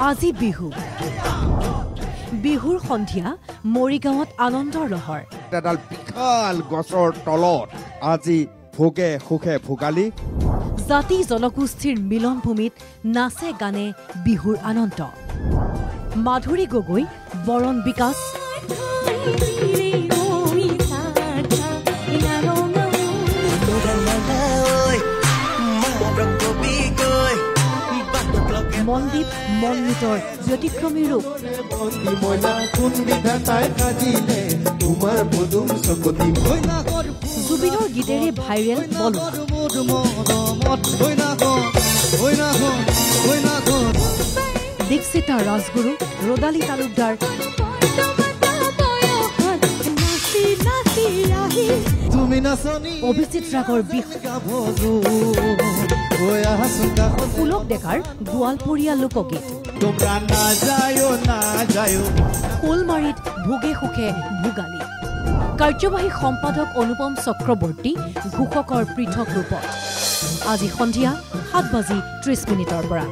আজি বিহু বিহুৰ সন্ধিয়া মৰিগাঁৱত আনন্দৰ লহৰ এডাল বিশাল গছৰ তলত আজি ভোগে সুখে ভোগালী জাতি জনগোষ্ঠীৰ মিলনভূমিত নাচে গানে বিহুৰ আনন্দ মাধুৰী গগৈ বৰণ বিকাশ মনদীপ মনমিতৰ ব্যতিক্ৰমী ৰূপ জুবিনৰ গীতেৰে ভাইৰেল দীক্ষিতা ৰাজগুৰু ৰদালি তালুকদাৰ অভিজিত ৰাগৰ পুলক ডেকাৰ গোৱালপৰীয়া লোকগীত ফুলমাৰীত ভোগে সুখে ভোগালী কাৰ্যবাহী সম্পাদক অনুপম চক্ৰৱৰ্তী ঘোষকৰ পৃথক ৰূপত আজি সন্ধিয়া 7:30 পৰা